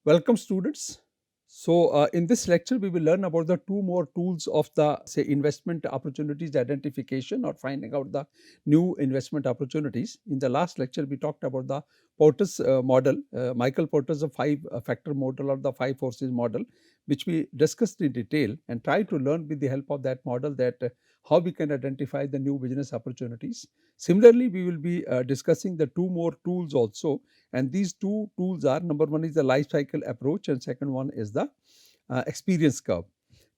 Welcome students. In this lecture we will learn about the two more tools of the investment opportunities identification or finding out the new investment opportunities. In the last lecture we talked about the Porter's model, Michael Porter's five factor model or the five forces model, which we discussed in detail and try to learn with the help of that model that how we can identify the new business opportunities. Similarly, we will be discussing the two more tools also, and these two tools are, number one is the life cycle approach and second one is the experience curve.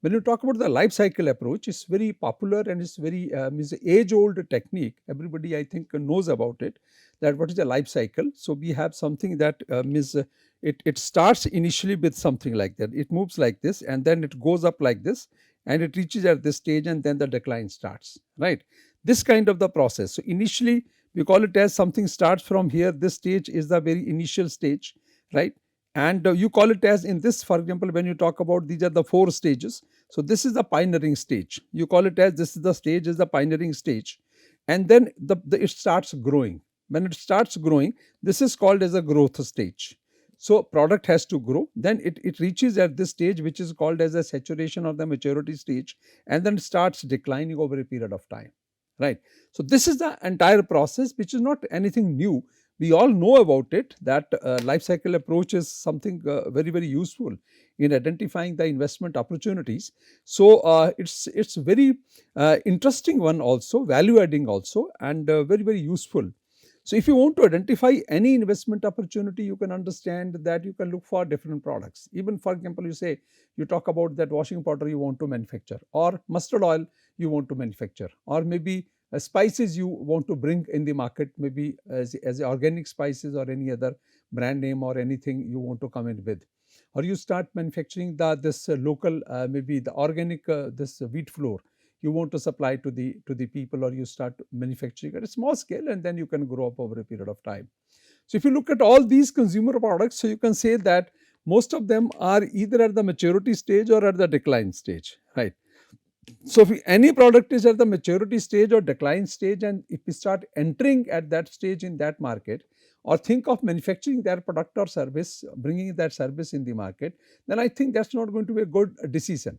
When you talk about the life cycle approach, it's very popular and it's very means age old technique. Everybody I think knows about it, that what is a life cycle. So we have something that means it starts initially with something like that. It moves like this and then it goes up like this and it reaches at this stage and then the decline starts, right? This kind of the process. So initially we call it as something starts from here. This stage is the very initial stage, right? And you call it as in this, for example, when you talk about these are the four stages. So this is the pioneering stage. You call it as this is the stage, is the pioneering stage, and then it starts growing. When it starts growing, this is called as a growth stage. So product has to grow, then it reaches at this stage which is called as a saturation or the maturity stage, and then starts declining over a period of time, right? So this is the entire process, which is not anything new. We all know about it, that life cycle approach is something very useful in identifying the investment opportunities. So it's very interesting one also, value adding also, and very useful. So if you want to identify any investment opportunity, you can understand that you can look for different products. Even for example, you say you talk about that washing powder you want to manufacture, or mustard oil you want to manufacture, or maybe spices you want to bring in the market, maybe as organic spices or any other brand name or anything you want to come in with, or you start manufacturing this local maybe the organic this wheat flour you want to supply to the people, or you start manufacturing at a small scale and then you can grow up over a period of time. So if you look at all these consumer products, so you can say that most of them are either at the maturity stage or at the decline stage, right? So if any product is at the maturity stage or decline stage, and if we start entering at that stage in that market, or think of manufacturing that product or service, bringing that service in the market, then I think that's not going to be a good decision.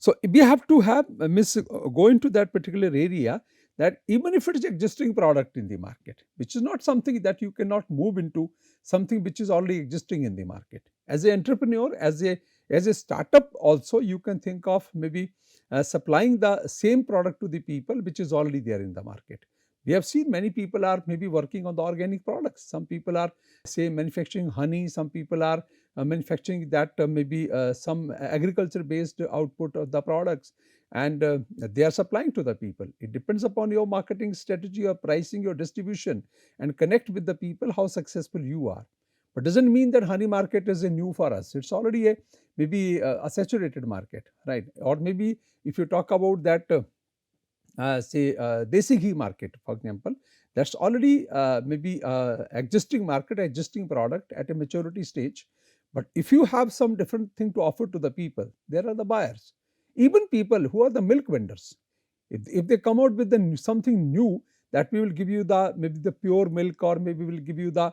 So we have to have go into that particular area, that even if it is existing product in the market, which is not something that you cannot move into, something which is already existing in the market. As an entrepreneur, as a startup also, you can think of maybe supplying the same product to the people which is already there in the market. We have seen many people are maybe working on the organic products. Some people are say manufacturing honey. Some people are manufacturing that maybe some agriculture based output of the products, and they are supplying to the people. It depends upon your marketing strategy, your pricing, your distribution, and connect with the people how successful you are. But doesn't mean that honey market is a new for us. It's already a maybe a saturated market, right? Or maybe if you talk about that say desi ghee market, for example, that's already maybe existing market, existing product at a maturity stage. But if you have some different thing to offer to the people, there are the buyers. Even people who are the milk vendors, if they come out with something new, that we will give you the maybe the pure milk, or maybe we will give you the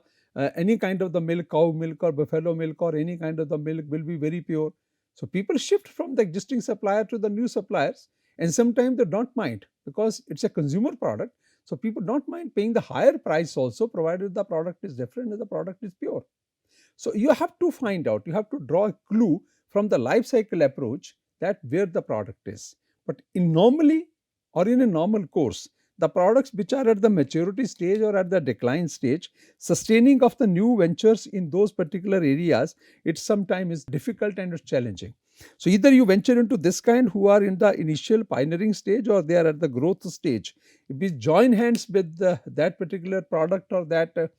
any kind of the milk, cow milk or buffalo milk, or any kind of the milk will be very pure. So people shift from the existing supplier to the new suppliers, and sometimes they don't mind because it's a consumer product. So people don't mind paying the higher price also, provided the product is different and the product is pure. So you have to find out, you have to draw a clue from the life cycle approach that where the product is. But in normally or in a normal course, the products which are at the maturity stage or at the decline stage, sustaining of the new ventures in those particular areas, it sometimes is difficult and it's challenging. So either you venture into this kind who are in the initial pioneering stage, or they are at the growth stage. If we join hands with that particular product or that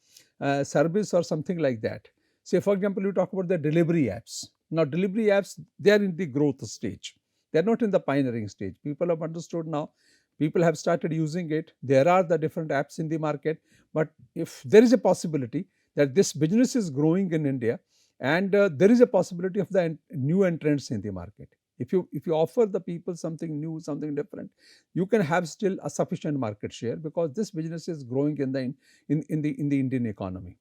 service or something like that. Say for example, you talk about the delivery apps. Now delivery apps, they are in the growth stage. They are not in the pioneering stage. People have understood now. People have started using it. There are the different apps in the market. But if there is a possibility that this business is growing in India, and there is a possibility of the new entrants in the market. If you offer the people something new, something different, you can have still a sufficient market share, because this business is growing in the Indian economy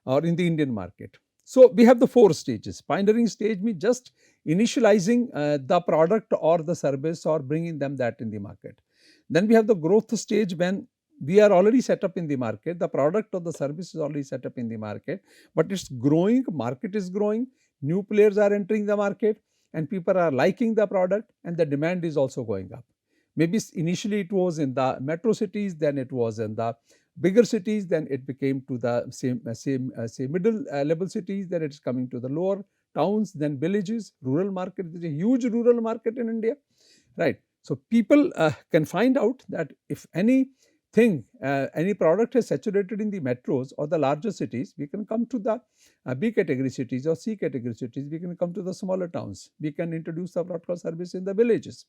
or in the Indian market. So we have the 4 stages. Pioneering stage means just initializing the product or the service or bringing them that in the market. Then we have the growth stage when we are already set up in the market, the product or the service is already set up in the market, but it's growing, market is growing, new players are entering the market, and people are liking the product, and the demand is also going up. Maybe initially it was in the metro cities, then it was in the bigger cities, then it became to the say middle level cities, then it's coming to the lower towns, then villages, rural market. There's a huge rural market in India, right? So people can find out that if any product is saturated in the metros or the larger cities, we can come to the B category cities or C category cities, we can come to the smaller towns, we can introduce the product or service in the villages.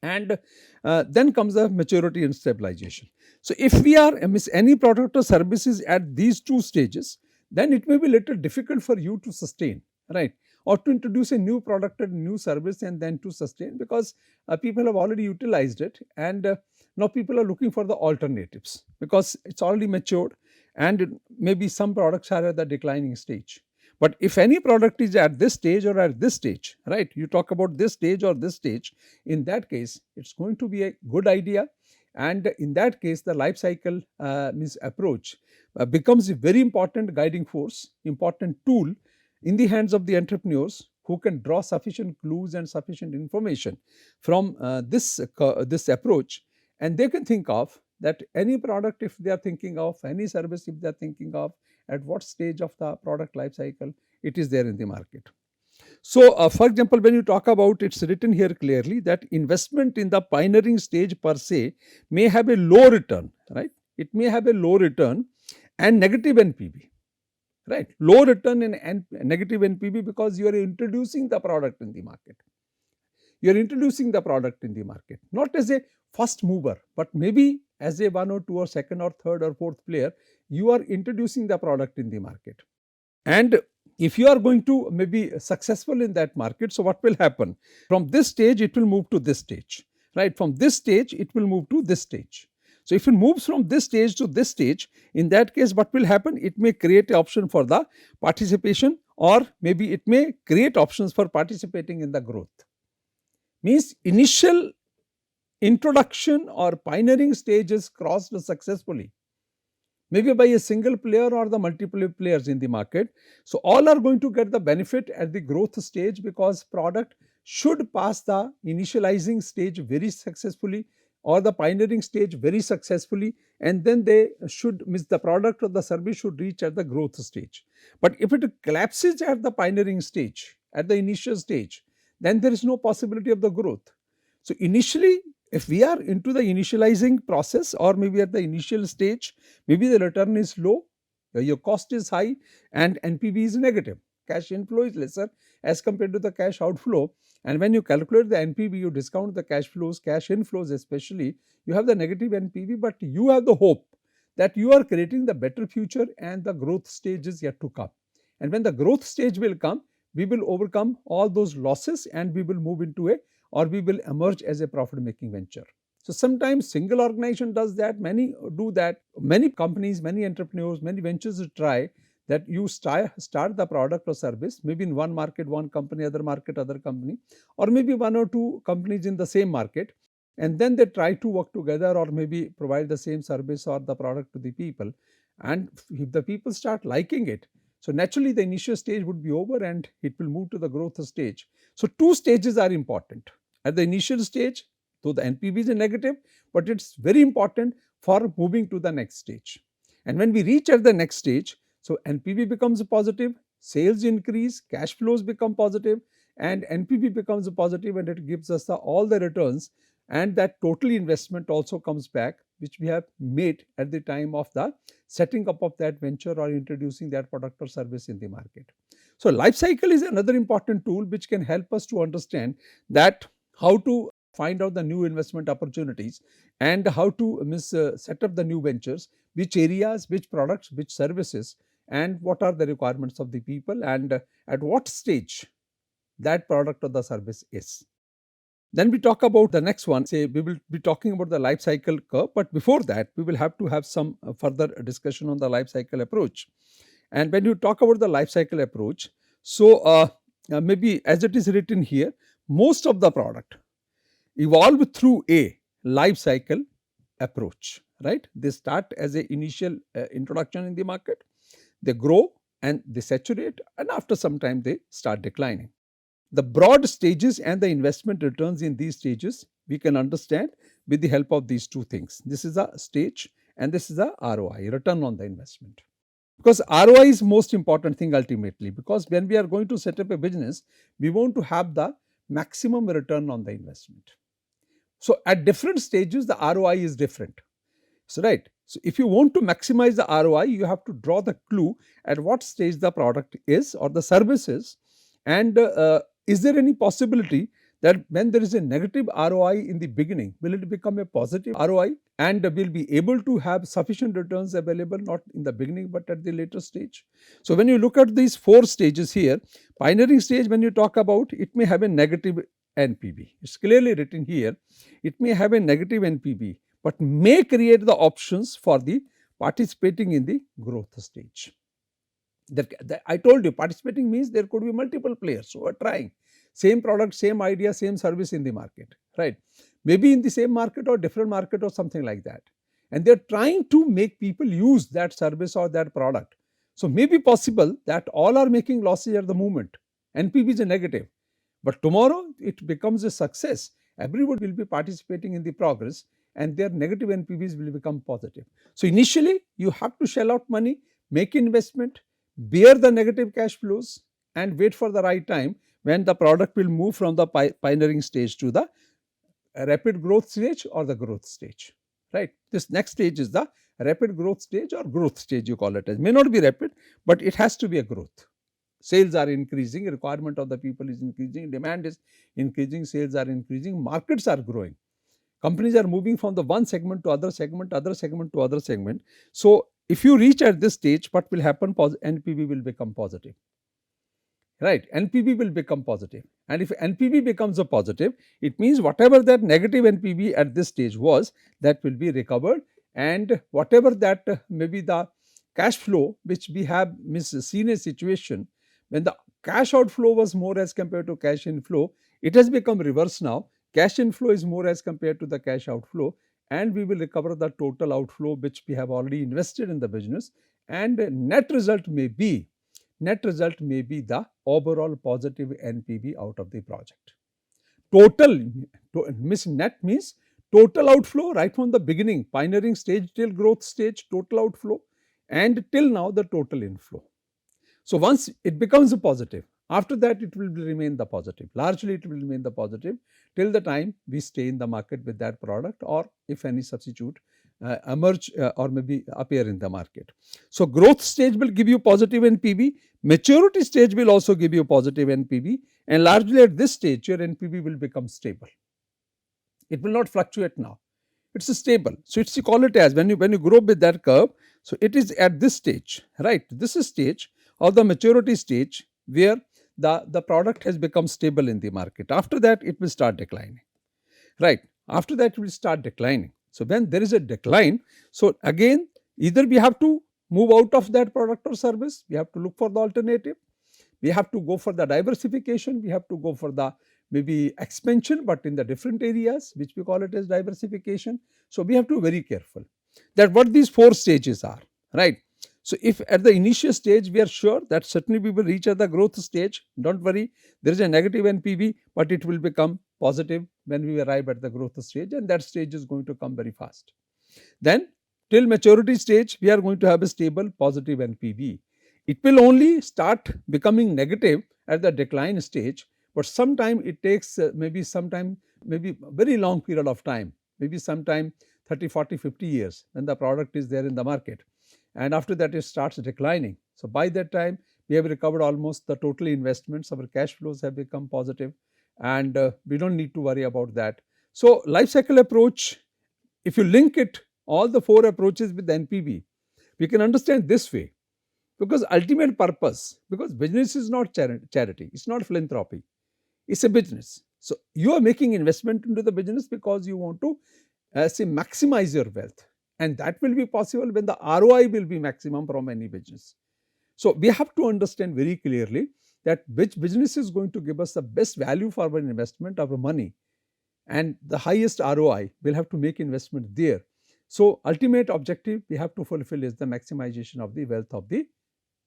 And then comes the maturity and stabilization. So if we are any product or services at these 2 stages, then it may be little difficult for you to sustain, right? Or to introduce a new product and new service and then to sustain, because people have already utilized it, and now people are looking for the alternatives because it's already matured, and maybe some products are at the declining stage. But if any product is at this stage or at this stage, right, you talk about this stage or this stage, in that case it's going to be a good idea, and in that case the life cycle means approach becomes a very important guiding force, important tool in the hands of the entrepreneurs who can draw sufficient clues and sufficient information from this approach, and they can think of that any product if they are thinking of, any service if they are thinking of, at what stage of the product life cycle it is there in the market. So, for example, when you talk about, it's written here clearly that investment in the pioneering stage per se may have a low return, right? It may have a low return and negative NPV, right? Low return and negative NPV because you are introducing the product in the market. You are introducing the product in the market, not as a first mover, but maybe as a 1 or 2 or second or third or fourth player, you are introducing the product in the market. And if you are going to maybe successful in that market, so what will happen? From this stage, it will move to this stage, right? From this stage, it will move to this stage. So if it moves from this stage to this stage, in that case, what will happen? It may create an option for the participation, or maybe it may create options for participating in the growth. Means initial introduction or pioneering stage is crossed successfully, maybe by a single player or the multiple players in the market. So all are going to get the benefit at the growth stage because product should pass the initializing stage very successfully or the pioneering stage very successfully, and then they should miss the product or the service should reach at the growth stage. But if it collapses at the pioneering stage, at the initial stage, then there is no possibility of the growth. So initially, if we are into the initializing process or maybe at the initial stage, maybe the return is low, your cost is high, and NPV is negative. Cash inflow is lesser as compared to the cash outflow. And when you calculate the NPV, you discount the cash flows, cash inflows especially, you have the negative NPV, but you have the hope that you are creating the better future and the growth stage is yet to come. And when the growth stage will come, we will overcome all those losses and we will move into we will emerge as a profit-making venture. So sometimes single organization does that, many do that, many companies, many entrepreneurs, many ventures try that you start the product or service, maybe in one market, one company, other market, other company, or maybe 1 or 2 companies in the same market, and then they try to work together or maybe provide the same service or the product to the people. And if the people start liking it, so naturally the initial stage would be over and it will move to the growth stage. So 2 stages are important. At the initial stage, though the NPV is negative, but it's very important for moving to the next stage. And when we reach at the next stage, so NPV becomes positive, sales increase, cash flows become positive, and NPV becomes positive, and it gives us all the returns, and that total investment also comes back, which we have made at the time of the setting up of that venture or introducing that product or service in the market. So life cycle is another important tool which can help us to understand that how to find out the new investment opportunities and how to set up the new ventures, which areas, which products, which services, and what are the requirements of the people, and at what stage that product or the service is. Then we talk about the next one, say we will be talking about the life cycle curve, but before that we will have to have some further discussion on the life cycle approach. And when you talk about the life cycle approach, so maybe as it is written here, most of the product evolve through a life cycle approach, right? They start as a initial introduction in the market, they grow and they saturate, and after some time they start declining. The broad stages and the investment returns in these stages we can understand with the help of these two things. This is a stage and this is a ROI, return on the investment. Because ROI is most important thing ultimately, because when we are going to set up a business, we want to have the maximum return on the investment. So at different stages, the ROI is different. So, right. So, if you want to maximize the ROI, you have to draw the clue at what stage the product is or the service is, and is there any possibility that when there is a negative ROI in the beginning, will it become a positive ROI and will be able to have sufficient returns available not in the beginning but at the later stage. So, when you look at these 4 stages here, pioneering stage, when you talk about, it may have a negative NPV. It is clearly written here, it may have a negative NPV, but may create the options for the participating in the growth stage. I told you, participating means there could be multiple players who are trying same product, same idea, same service in the market, right? Maybe in the same market or different market or something like that, and they are trying to make people use that service or that product. So, may be possible that all are making losses at the moment, NPV is a negative, but tomorrow it becomes a success, everybody will be participating in the progress and their negative NPVs will become positive. So, initially you have to shell out money, make investment, bear the negative cash flows and wait for the right time when the product will move from the pioneering stage to the rapid growth stage or the growth stage, right? This next stage is the rapid growth stage or growth stage, you call it as. May not be rapid, but it has to be a growth. Sales are increasing, requirement of the people is increasing, demand is increasing, sales are increasing, markets are growing. Companies are moving from the one segment to other segment, other segment to other segment. So, if you reach at this stage, what will happen? NPV will become positive, right? NPV will become positive, and if NPV becomes a positive, it means whatever that negative NPV at this stage was, that will be recovered, and whatever that maybe the cash flow which we have seen a situation when the cash outflow was more as compared to cash inflow, it has become reverse now. Cash inflow is more as compared to the cash outflow, and we will recover the total outflow which we have already invested in the business, and net result may be the overall positive NPV out of the project. Total net means total outflow right from the beginning, pioneering stage till growth stage, total outflow, and till now the total inflow. So, once it becomes a positive, after that it will remain the positive, largely it will remain the positive till the time we stay in the market with that product, or if any substitute emerge or maybe appear in the market. So, growth stage will give you positive NPV, maturity stage will also give you positive NPV, and largely at this stage your NPV will become stable. It will not fluctuate now, it is stable. So, it is you call it as when you grow with that curve. So, it is at this stage, right? This is stage or the maturity stage where the product has become stable in the market. After that it will start declining, right? After that it will start declining. So, when there is a decline, so again either we have to move out of that product or service, we have to look for the alternative, we have to go for the diversification, we have to go for the maybe expansion, but in the different areas which we call it as diversification. So, we have to be very careful that what these 4 stages are, right? So, if at the initial stage we are sure that certainly we will reach at the growth stage, do not worry, there is a negative NPV, but it will become positive when we arrive at the growth stage, and that stage is going to come very fast. Then till maturity stage we are going to have a stable positive NPV. It will only start becoming negative at the decline stage, but sometime it takes maybe very long period of time, maybe sometime 30, 40, 50 years when the product is there in the market, and after that it starts declining. So, by that time we have recovered almost the total investments, our cash flows have become positive, and we do not need to worry about that. So, life cycle approach, if you link it all the 4 approaches with the NPV, we can understand this way, because ultimate purpose, because business is not charity, it is not philanthropy, it is a business. So, you are making investment into the business because you want to say maximize your wealth, and that will be possible when the ROI will be maximum from any business. So we have to understand very clearly that which business is going to give us the best value for our investment, our money, and the highest ROI. We'll have to make investment there. So ultimate objective we have to fulfill is the maximization of the wealth of the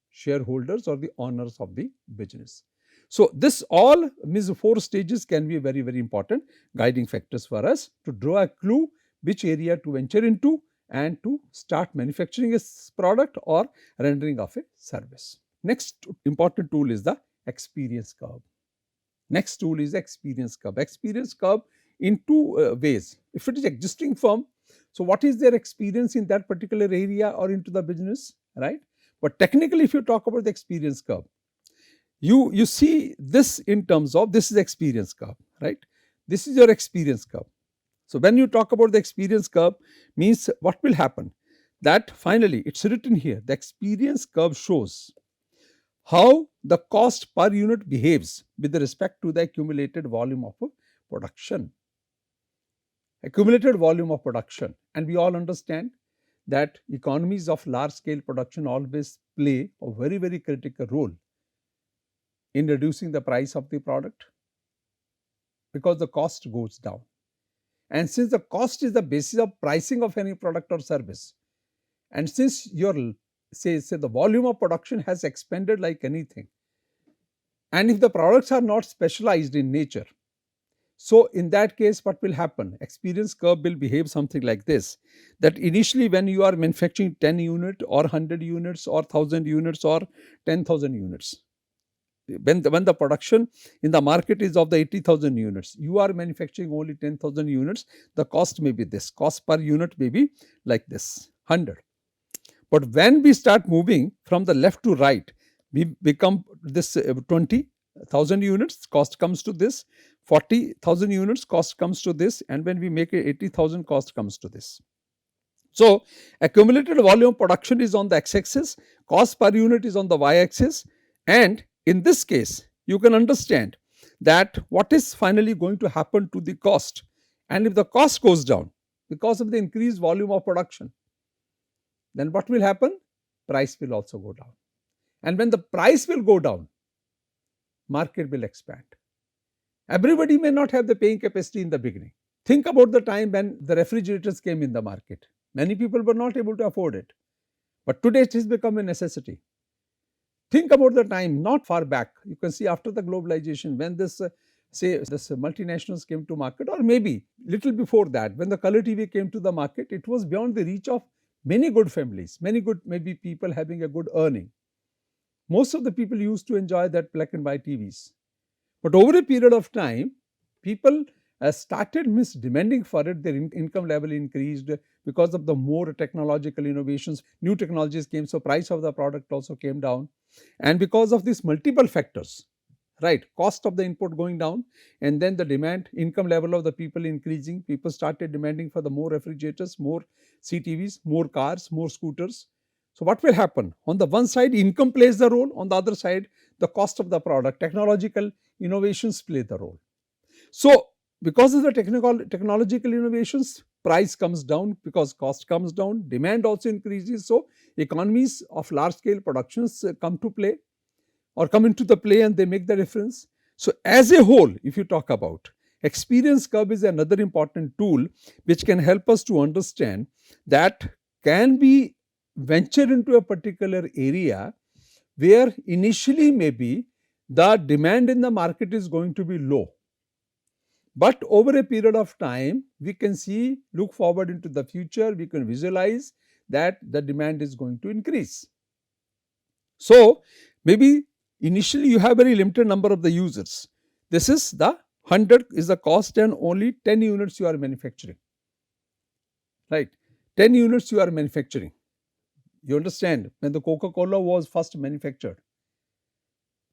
shareholders or the owners of the business. So this all means 4 stages can be very, very important guiding factors for us to draw a clue which area to venture into and to start manufacturing a product or rendering of a service. Next important tool is the experience curve. Next tool is experience curve. Experience curve in two ways. If it is existing firm, so what is their experience in that particular area or into the business, right? But technically, if you talk about the experience curve, you see this in terms of this is experience curve, right? This is your experience curve. So when you talk about the experience curve, means what will happen? That finally it's written here. The experience curve shows how the cost per unit behaves with respect to the accumulated volume of production. Accumulated volume of production, and we all understand that economies of large scale production always play a very, very critical role in reducing the price of the product because the cost goes down. And since the cost is the basis of pricing of any product or service, and since your say the volume of production has expanded like anything, and if the products are not specialized in nature, so in that case what will happen? Experience curve will behave something like this, that initially when you are manufacturing 10 unit or 100 units or 1000 units or 10,000 units, when the production in the market is of the 80,000 units, you are manufacturing only 10,000 units, the cost may be this, cost per unit may be like this 100. But when we start moving from the left to right, we become this 20,000 units, cost comes to this, 40,000 units, cost comes to this, and when we make 80,000, cost comes to this. So accumulated volume production is on the x-axis, cost per unit is on the y-axis, and in this case you can understand that what is finally going to happen to the cost, and if the cost goes down because of the increased volume of production, then what will happen? Price will also go down. And when the price will go down, market will expand. Everybody may not have the paying capacity in the beginning. Think about the time when the refrigerators came in the market. Many people were not able to afford it. But today it has become a necessity. Think about the time not far back. You can see after the globalization, when this multinationals came to market, or maybe little before that, when the color TV came to the market, it was beyond the reach of many good families, many good maybe people having a good earning. Most of the people used to enjoy that black and white TVs. But over a period of time, people started demanding for it. Their income level increased because of the more technological innovations. New technologies came, so price of the product also came down. And because of these multiple factors, right, cost of the input going down, and then the demand, income level of the people increasing, people started demanding for the more refrigerators, more CTVs, more cars, more scooters. So what will happen? On the one side, income plays the role. On the other side, the cost of the product, technological innovations play the role. So because of the technological innovations, price comes down because cost comes down, demand also increases. So economies of large scale productions come to play or come into the play, and they make the difference. So as a whole, if you talk about, experience curve is another important tool which can help us to understand that can we venture into a particular area where initially maybe the demand in the market is going to be low. But over a period of time, we can see, look forward into the future, we can visualize that the demand is going to increase. So maybe initially you have very limited number of the users. This is the 100 is the cost, and only 10 units you are manufacturing, right? 10 units you are manufacturing. You understand, when the Coca-Cola was first manufactured,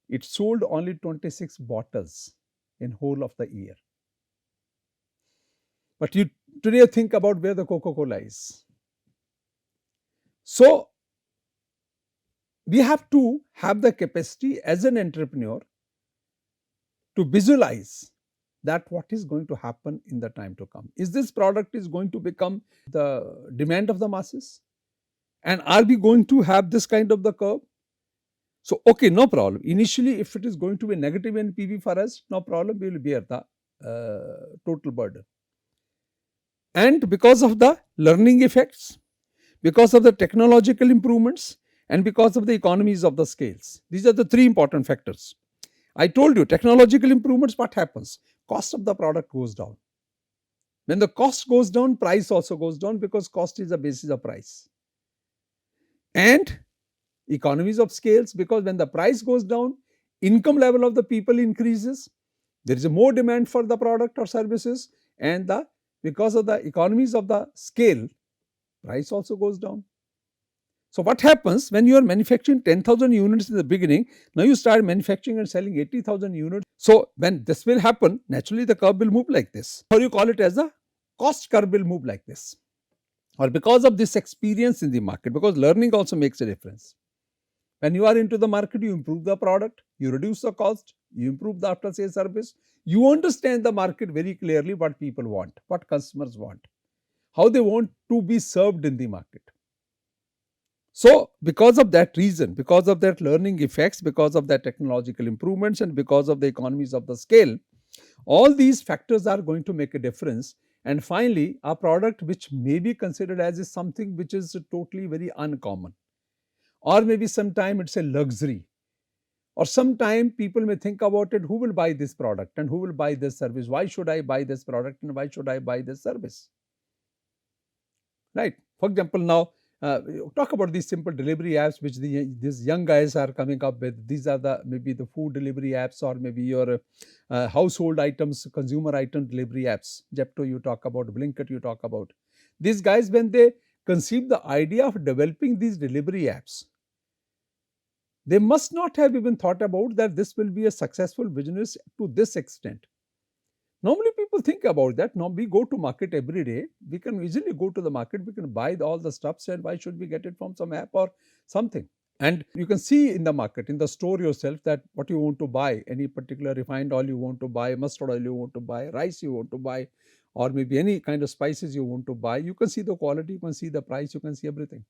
it sold only 26 bottles in whole of the year. But you today think about where the Coca-Cola is. So we have to have the capacity as an entrepreneur to visualize that what is going to happen in the time to come. Is this product is going to become the demand of the masses? And are we going to have this kind of the curve? So, okay, no problem. Initially, if it is going to be negative NPV for us, no problem, we will bear the total burden. And because of the learning effects, because of the technological improvements, and because of the economies of the scales. These are the three important factors. I told you, technological improvements, what happens? Cost of the product goes down. When the cost goes down, price also goes down, because cost is the basis of price. And economies of scales, because when the price goes down, income level of the people increases, there is a more demand for the product or services, and because of the economies of the scale, price also goes down. So, what happens when you are manufacturing 10,000 units in the beginning, now you start manufacturing and selling 80,000 units. So, when this will happen, naturally the curve will move like this, or you call it as the cost curve will move like this, or because of this experience in the market, because learning also makes a difference. When you are into the market, you improve the product, you reduce the cost, you improve the after sales service, you understand the market very clearly, what people want, what customers want, how they want to be served in the market. So, because of that reason, because of that learning effects, because of that technological improvements, and because of the economies of the scale, all these factors are going to make a difference. And finally, a product which may be considered as something which is totally very uncommon, or maybe sometime it's a luxury, or sometime people may think about it, who will buy this product and who will buy this service? Why should I buy this product and why should I buy this service? Right. For example, now talk about these simple delivery apps which these young guys are coming up with. These are maybe the food delivery apps, or maybe your household items, consumer item delivery apps. Zepto you talk about, Blinkit you talk about. These guys, when they conceived the idea of developing these delivery apps, they must not have even thought about that this will be a successful business to this extent. Normally people think about that. Now we go to market every day. We can easily go to the market. We can buy all the stuffs, and why should we get it from some app or something? And you can see in the market, in the store yourself, that what you want to buy, any particular refined oil you want to buy, mustard oil you want to buy, rice you want to buy, or maybe any kind of spices you want to buy. You can see the quality, you can see the price, you can see everything.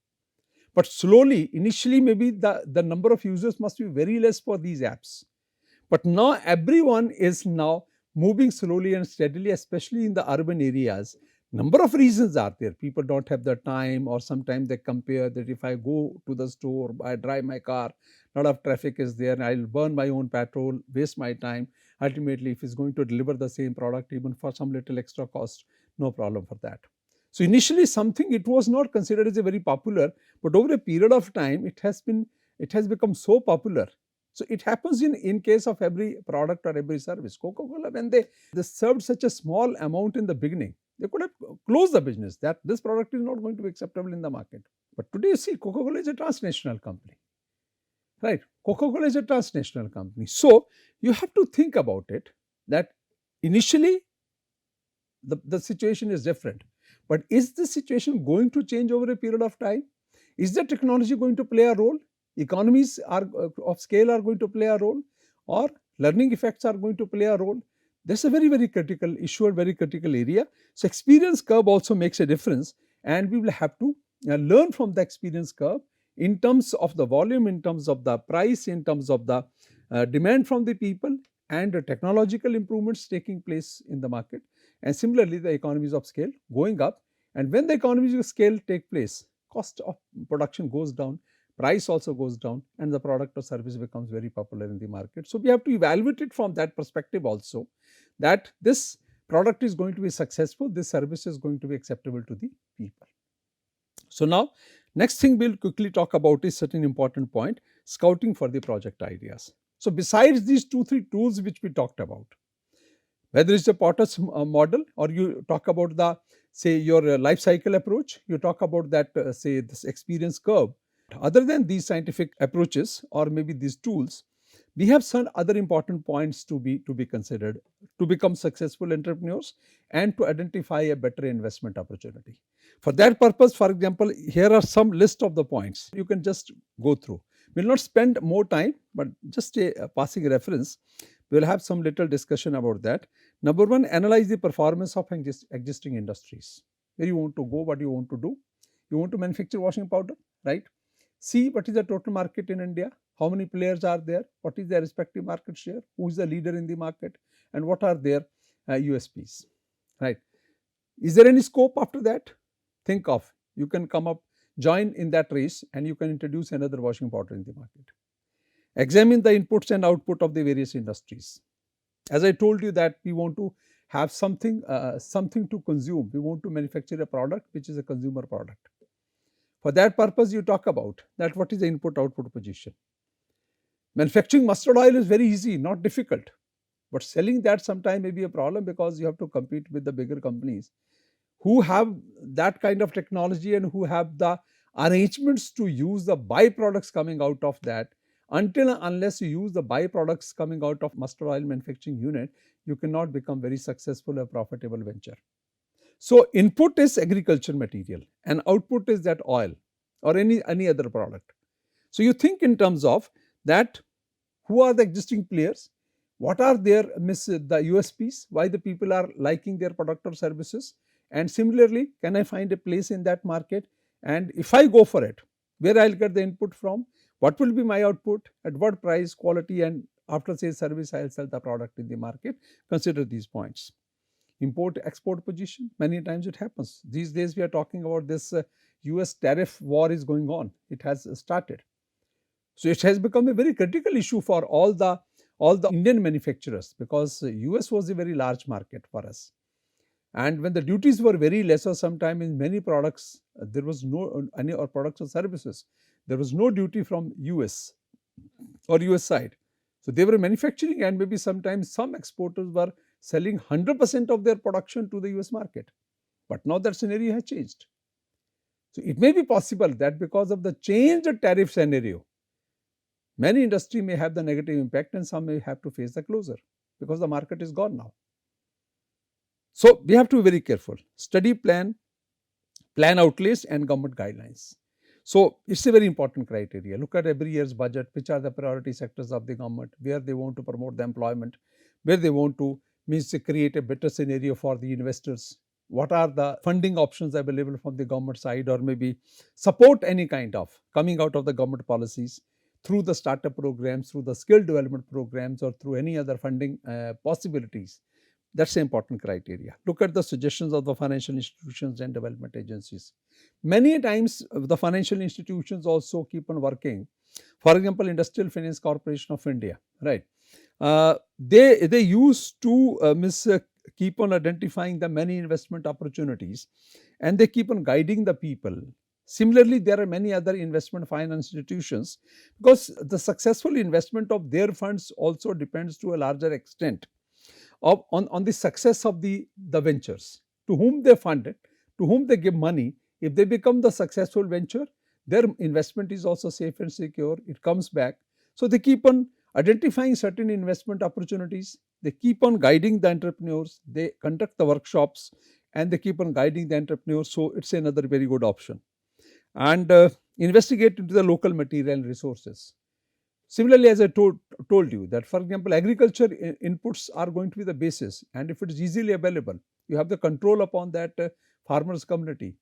But slowly, initially, maybe the number of users must be very less for these apps. But now everyone is now moving slowly and steadily, especially in the urban areas. Number of reasons are there. People don't have the time, or sometimes they compare that if I go to the store, I drive my car, a lot of traffic is there, I'll burn my own petrol, waste my time. Ultimately, if it's going to deliver the same product, even for some little extra cost, no problem for that. So initially, something it was not considered as a very popular, but over a period of time, it has become so popular. So it happens in case of every product or every service. Coca-Cola, when they served such a small amount in the beginning, they could have closed the business, that this product is not going to be acceptable in the market. But today, you see, Coca-Cola is a transnational company, right? Coca-Cola is a transnational company. So you have to think about it, that initially the situation is different. But is the situation going to change over a period of time? Is the technology going to play a role? Economies of scale are going to play a role, or learning effects are going to play a role? That's a very, very critical issue, a very critical area. So experience curve also makes a difference, and we will have to learn from the experience curve in terms of the volume, in terms of the price, in terms of the demand from the people, and the technological improvements taking place in the market. And similarly, the economies of scale going up. And when the economies of scale take place, cost of production goes down, price also goes down, and the product or service becomes very popular in the market. So we have to evaluate it from that perspective also, that this product is going to be successful, this service is going to be acceptable to the people. So now, next thing we'll quickly talk about is certain important point, scouting for the project ideas. So besides these 2-3 tools which we talked about, whether it's a Potter's model, or you talk about the, say, your life cycle approach, you talk about that, say, this experience curve. Other than these scientific approaches, or maybe these tools, we have some other important points to be considered to become successful entrepreneurs and to identify a better investment opportunity. For that purpose, for example, here are some list of the points you can just go through. We'll not spend more time, but just a passing reference. We'll have some little discussion about that. Number one, analyze the performance of existing industries. Where you want to go, what you want to do. You want to manufacture washing powder, right? See what is the total market in India, How many players are there? What is their respective market share? Who is the leader in the market? And what are their USPs? Right? Is there any scope after that? Think of, you can come up, join in that race, and you can introduce another washing powder in the market. Examine the inputs and output of the various industries. As I told you that we want to have something to consume. We want to manufacture a product which is a consumer product. For that purpose, you talk about that what is the input-output position. Manufacturing mustard oil is very easy, not difficult. But selling that sometime may be a problem because you have to compete with the bigger companies who have that kind of technology and who have the arrangements to use the byproducts coming out of that. Until and unless you use the byproducts coming out of mustard oil manufacturing unit, you cannot become very successful or profitable venture. So input is agriculture material and output is that oil or any other product. So you think in terms of that, who are the existing players? What are their the USPs? Why the people are liking their product or services? And similarly, can I find a place in that market? And if I go for it, where I'll get the input from? What will be my output? At what price, quality, and after sales service I'll sell the product in the market? Consider these points. Import-export position, many times it happens. These days we are talking about this US tariff war is going on. It has started. So it has become a very critical issue for all the Indian manufacturers because US was a very large market for us. And when the duties were very less or sometime in many products, there was no any or products or services, there was no duty from US or US side. So they were manufacturing and maybe sometimes some exporters were selling 100% of their production to the US market. But now that scenario has changed. So it may be possible that because of the changed tariff scenario, many industry may have the negative impact and some may have to face the closure because the market is gone now. So we have to be very careful. Study plan outlays and government guidelines. So it's a very important criteria. Look at every year's budget, which are the priority sectors of the government, where they want to promote the employment, where they want to create a better scenario for the investors. What are the funding options available from the government side or maybe support any kind of coming out of the government policies through the startup programs, through the skill development programs or through any other funding possibilities. That's an important criteria. Look at the suggestions of the financial institutions and development agencies. Many times the financial institutions also keep on working. For example, Industrial Finance Corporation of India, right? They used to keep on identifying the many investment opportunities and they keep on guiding the people. Similarly, there are many other investment finance institutions because the successful investment of their funds also depends to a larger extent on the success of the ventures, to whom they fund it, to whom they give money. If they become the successful venture, their investment is also safe and secure, it comes back. So they keep on identifying certain investment opportunities, they keep on guiding the entrepreneurs, they conduct the workshops and they keep on guiding the entrepreneurs. So it's another very good option. And investigate into the local material and resources. Similarly, as I told you that, for example, agriculture inputs are going to be the basis, and if it is easily available, you have the control upon that farmers community.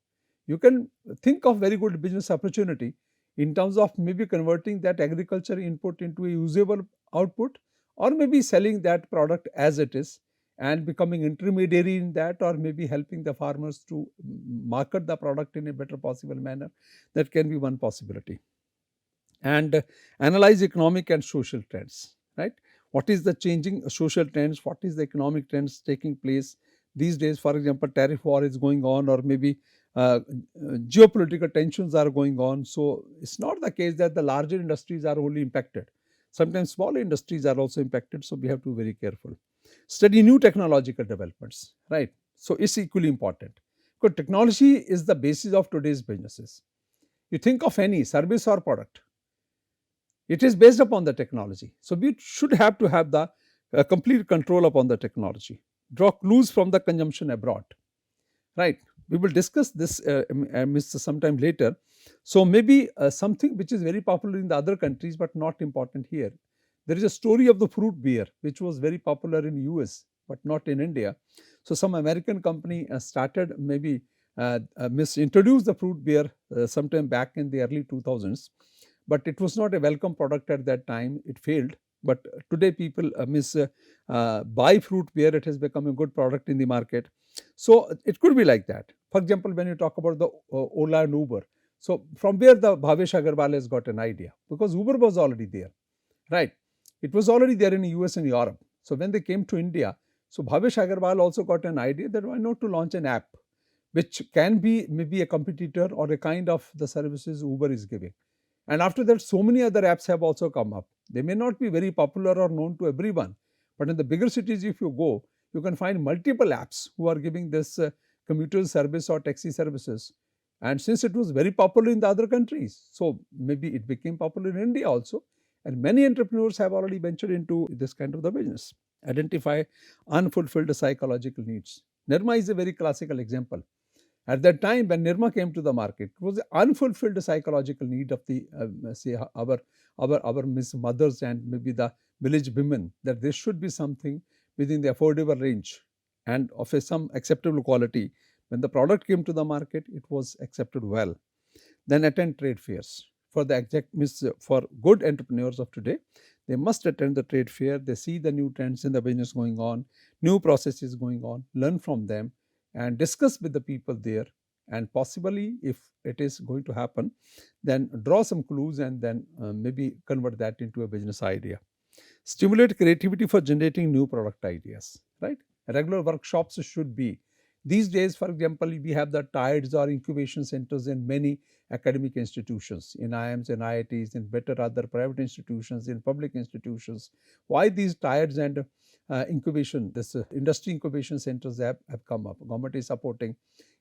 You can think of very good business opportunity in terms of maybe converting that agriculture input into a usable output or maybe selling that product as it is and becoming intermediary in that or maybe helping the farmers to market the product in a better possible manner. That can be one possibility. And analyze economic and social trends, right? What is the changing social trends? What is the economic trends taking place these days? For example, tariff war is going on or maybe geopolitical tensions are going on. So it's not the case that the larger industries are only impacted. Sometimes smaller industries are also impacted. So we have to be very careful. Study new technological developments, right? So it's equally important because technology is the basis of today's businesses. You think of any service or product, it is based upon the technology. So we should have to have the complete control upon the technology. Draw clues from the consumption abroad, right? We will discuss this sometime later. So maybe something which is very popular in the other countries but not important here. There is a story of the fruit beer which was very popular in US but not in India. So some American company started maybe introduced the fruit beer sometime back in the early 2000s. but it was not a welcome product at that time. It failed. But today people buy fruit where it has become a good product in the market. So it could be like that. For example, when you talk about the Ola and Uber, so from where the Bhavesh Agarwal has got an idea, because Uber was already there, right? It was already there in the US and Europe. So when they came to India, so Bhavesh Agarwal also got an idea that why not to launch an app which can be maybe a competitor or a kind of the services Uber is giving. And after that, so many other apps have also come up. They may not be very popular or known to everyone, but in the bigger cities, if you go, you can find multiple apps who are giving this commuter service or taxi services. And since it was very popular in the other countries, so maybe it became popular in India also. And many entrepreneurs have already ventured into this kind of the business. Identify unfulfilled psychological needs. Nirma is a very classical example. At that time, when Nirma came to the market, it was an unfulfilled psychological need of the say our Miss mothers and maybe the village women, that there should be something within the affordable range and of some acceptable quality. When the product came to the market, it was accepted well. Then attend trade fairs. For the exact means for good entrepreneurs of today, they must attend the trade fair. They see the new trends in the business going on, new processes going on, learn from them, and discuss with the people there. And possibly, if it is going to happen, then draw some clues and then maybe convert that into a business idea. Stimulate creativity for generating new product ideas, right? Regular workshops should be. These days, for example, we have the TIDES or incubation centers in many academic institutions, in IIMs and IITs, in better other private institutions, in public institutions. Why these TIDES and this industry incubation centers have come up? Government is supporting,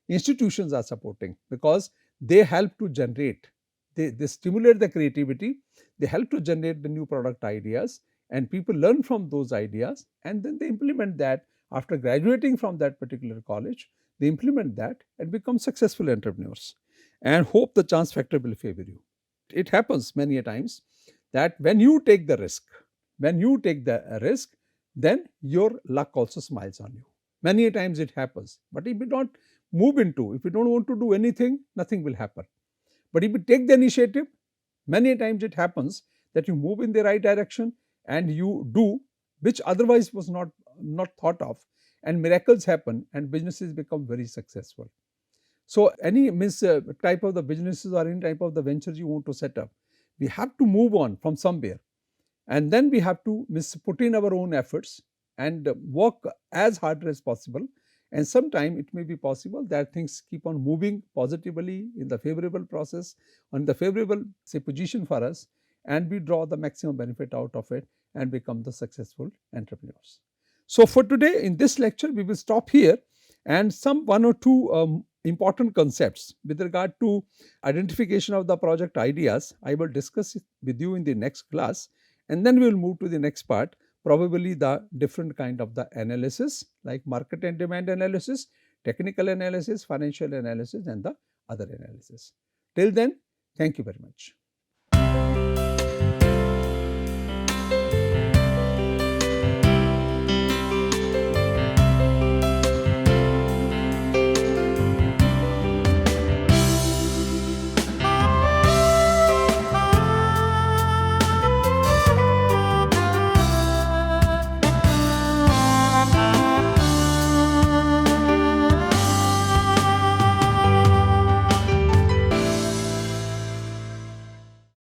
institutions are supporting, because they help to generate, they stimulate the creativity, they help to generate the new product ideas, and people learn from those ideas, and then they implement that. After graduating from that particular college, they implement that and become successful entrepreneurs, and hope the chance factor will favor you. It happens many a times that when you take the risk, then your luck also smiles on you. Many a times it happens. But if you don't if you don't want to do anything, nothing will happen. But if you take the initiative, many times it happens that you move in the right direction and you do which otherwise was not thought of, and miracles happen and businesses become very successful. So any type of the businesses or any type of the ventures you want to set up, we have to move on from somewhere, and then we have to put in our own efforts and work as hard as possible. And sometime it may be possible that things keep on moving positively in the favorable process, on the favorable position for us, and we draw the maximum benefit out of it and become the successful entrepreneurs. So for today in this lecture we will stop here, and some one or two important concepts with regard to identification of the project ideas I will discuss with you in the next class, and then we will move to the next part, probably the different kind of the analysis like market and demand analysis, technical analysis, financial analysis, and the other analysis. Till then, thank you very much.